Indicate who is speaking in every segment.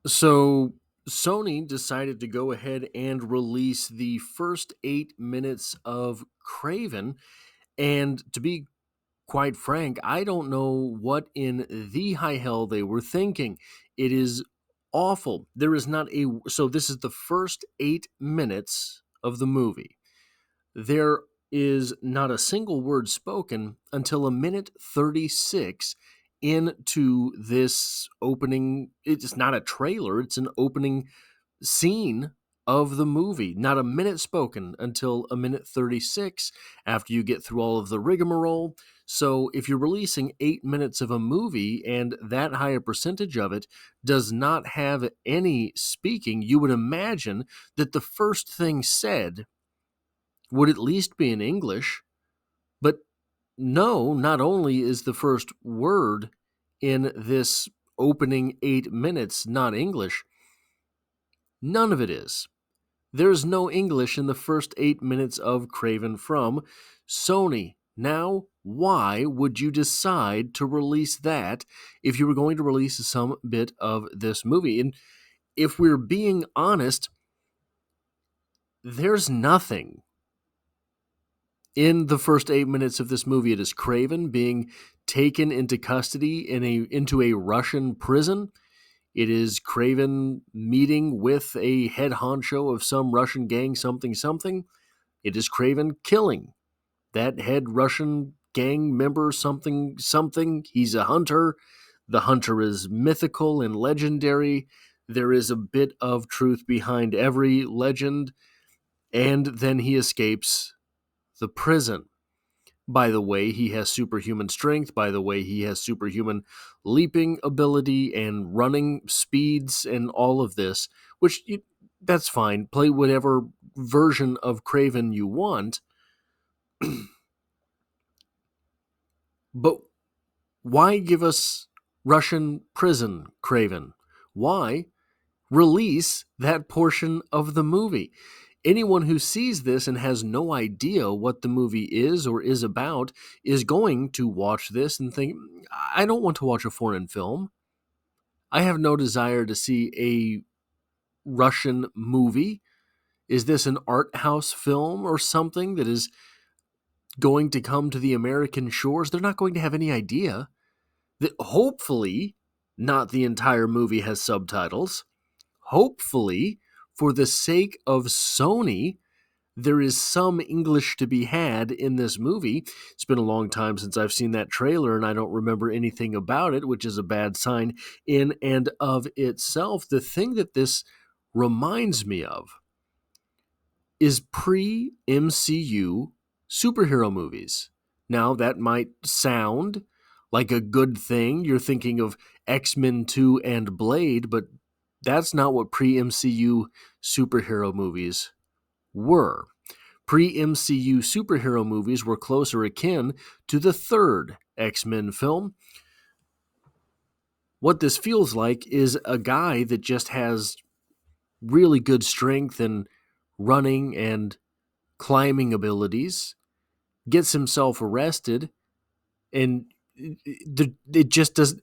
Speaker 1: So Sony decided to go ahead and release the first 8 minutes of Kraven. And to be quite frank, I don't know what in the high hell they were thinking. It is awful. There is not a. So this is the first 8 minutes of the movie. There is not a single word spoken until a minute 36 into this opening. It's not a trailer, it's an opening scene of the movie. Not a minute spoken until a minute 36 after you get through all of the rigmarole. So if you're releasing 8 minutes of a movie and that higher percentage of it does not have any speaking, you would imagine that the first thing said would at least be in English. But no, not only is the first word in this opening 8 minutes not English, none of it is. There's no English in the first 8 minutes of Kraven from Sony. Now, why would you decide to release that if you were going to release some bit of this movie? And if we're being honest, there's nothing in the first 8 minutes of this movie. It is Kraven being taken into custody into a Russian prison. It is Kraven meeting with a head honcho of some Russian gang, something, something. It is Kraven killing that head Russian gang member, something, something. He's a hunter. The hunter is mythical and legendary. There is a bit of truth behind every legend. And then he escapes the prison. By the way, he has superhuman strength. By the way, he has superhuman leaping ability and running speeds and all of this, which that's fine. Play whatever version of Kraven you want. But why give us Russian prison Kraven? Why release that portion of the movie? Anyone who sees this and has no idea what the movie is or is about is going to watch this and think, I don't want to watch a foreign film. I have no desire to see a Russian movie. Is this an art house film or something that is going to come to the American shores? They're not going to have any idea. That hopefully not the entire movie has subtitles. Hopefully, for the sake of Sony, there is some English to be had in this movie. It's been a long time since I've seen that trailer, and I don't remember anything about it, which is a bad sign in and of itself. The thing that this reminds me of is pre-MCU superhero movies. Now, that might sound like a good thing. You're thinking of X-Men 2 and Blade, but that's not what pre-MCU superhero movies were. Pre-MCU superhero movies were closer akin to the third X-Men film. What this feels like is a guy that just has really good strength and running and climbing abilities, gets himself arrested, and it just does.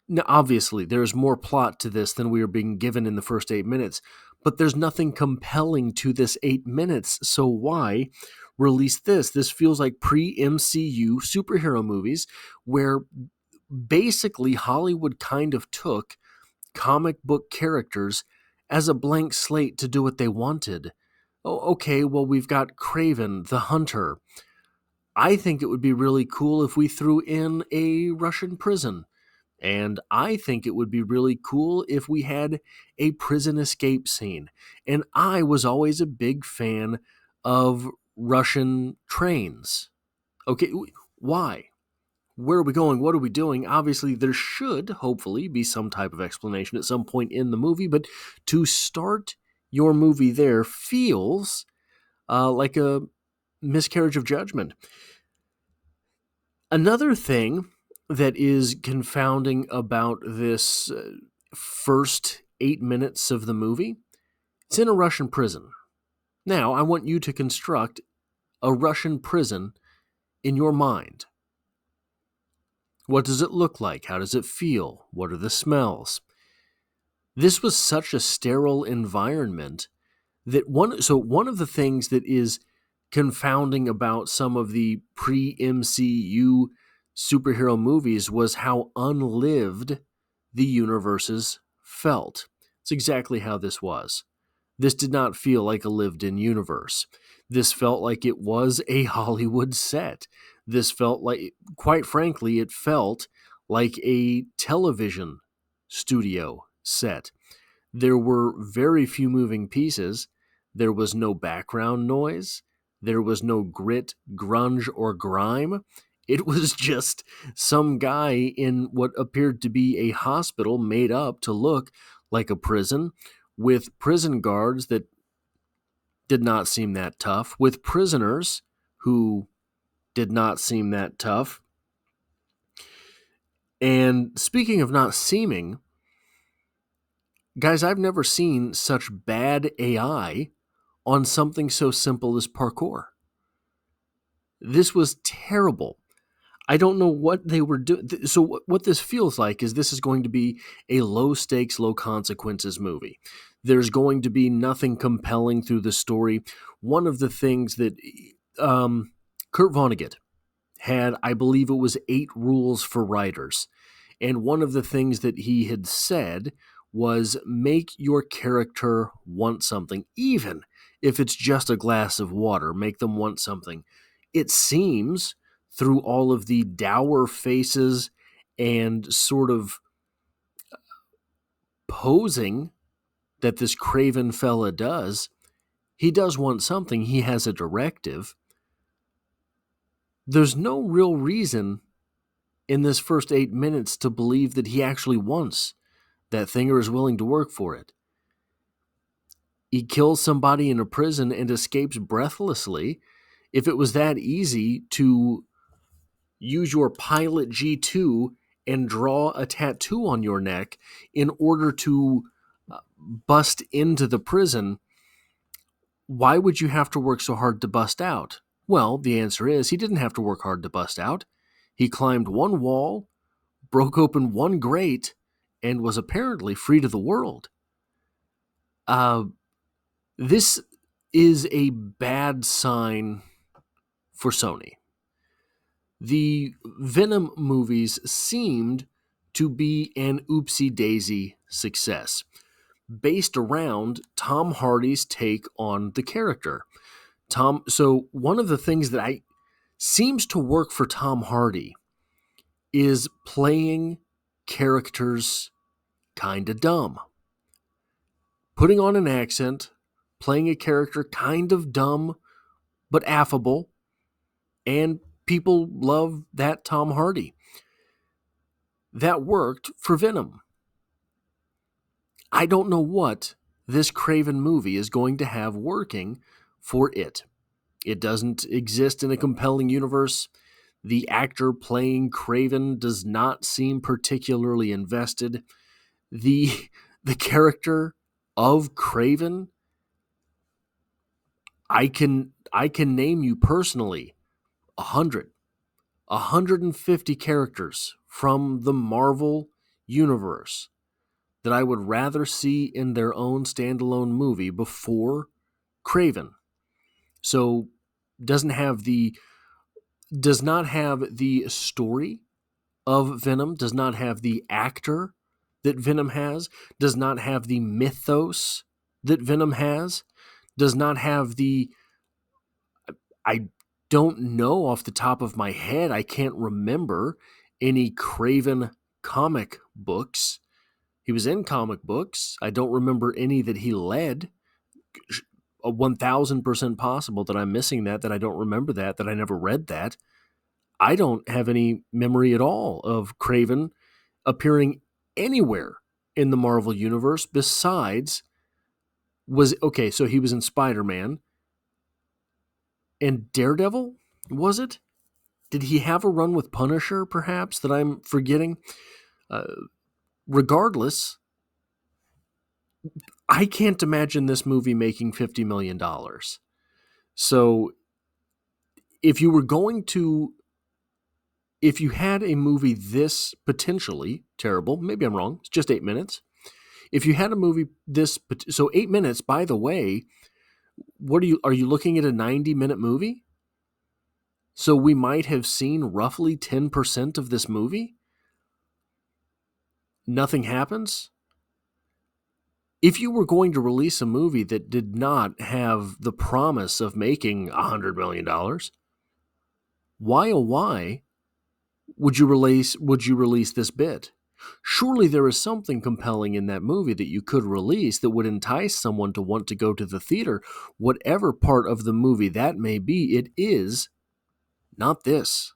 Speaker 1: Now, obviously, there's more plot to this than we are being given in the first 8 minutes, but there's nothing compelling to this 8 minutes. So why release this? This feels like pre-MCU superhero movies where basically Hollywood kind of took comic book characters as a blank slate to do what they wanted. Oh, okay, well, we've got Kraven the Hunter. I think it would be really cool if we threw in a Russian prison. And I think it would be really cool if we had a prison escape scene. And I was always a big fan of Russian trains. Okay, why? Where are we going? What are we doing? Obviously, there should hopefully be some type of explanation at some point in the movie, but to start your movie there feels like a miscarriage of judgment. Another thing that is confounding about this first 8 minutes of the movie, it's in a Russian prison. Now, I want you to construct a Russian prison in your mind. What does it look like? How does it feel? What are the smells? This was such a sterile environment that one of the things that is confounding about some of the pre-MCU superhero movies was how unlived the universes felt. It's exactly how this was. This did not feel like a lived-in universe. This felt like it was a Hollywood set. This felt like, quite frankly, it felt like a television studio set. There were very few moving pieces. There was no background noise. There was no grit, grunge, or grime. It was just some guy in what appeared to be a hospital made up to look like a prison, with prison guards that did not seem that tough, with prisoners who did not seem that tough. And speaking of not seeming, guys, I've never seen such bad AI on something so simple as parkour. This was terrible. I don't know what they were doing. So what this feels like is this is going to be a low stakes, low consequences movie. There's going to be nothing compelling through the story. One of the things that Kurt Vonnegut had, I believe it was 8 rules for writers. And one of the things that he had said was make your character want something, even if it's just a glass of water, make them want something. It seems through all of the dour faces and sort of posing that this Kraven fella does, he does want something. He has a directive. There's no real reason in this first 8 minutes to believe that he actually wants that thing or is willing to work for it. He kills somebody in a prison and escapes breathlessly. If it was that easy to use your Pilot G2 and draw a tattoo on your neck in order to bust into the prison, why would you have to work so hard to bust out? Well, the answer is he didn't have to work hard to bust out. He climbed one wall, broke open one grate, and was apparently free to the world. This is a bad sign for Sony. The Venom movies seemed to be an oopsie-daisy success, based around Tom Hardy's take on the character. So one of the things that seems to work for Tom Hardy is playing characters kind of dumb. Putting on an accent, playing a character kind of dumb but affable, and people love that Tom Hardy. That worked for Venom. I don't know what this Kraven movie is going to have working for it. It doesn't exist in a compelling universe. The actor playing Kraven does not seem particularly invested. The character of Kraven, I can name you personally 150 characters from the Marvel universe that I would rather see in their own standalone movie before Kraven. So does not have the story of Venom, does not have the actor that Venom has, does not have the mythos that Venom has, does not have I don't know off the top of my head, I can't remember any Kraven comic books. He was in comic books. I don't remember any that he led. 1,000% possible that I'm missing that I don't remember that I never read that. I don't have any memory at all of Kraven appearing anywhere in the Marvel Universe besides so he was in Spider-Man and Daredevil, was it? Did he have a run with Punisher, perhaps, that I'm forgetting? Regardless, I can't imagine this movie making $50 million. So if you had a movie this potentially terrible, maybe I'm wrong, it's just 8 minutes. If you had a movie so 8 minutes, by the way, are you looking at a 90-minute movie? So we might have seen roughly 10% of this movie. Nothing happens. If you were going to release a movie that did not have the promise of making $100 million, why would you release this bit? Surely there is something compelling in that movie that you could release that would entice someone to want to go to the theater. Whatever part of the movie that may be, it is not this.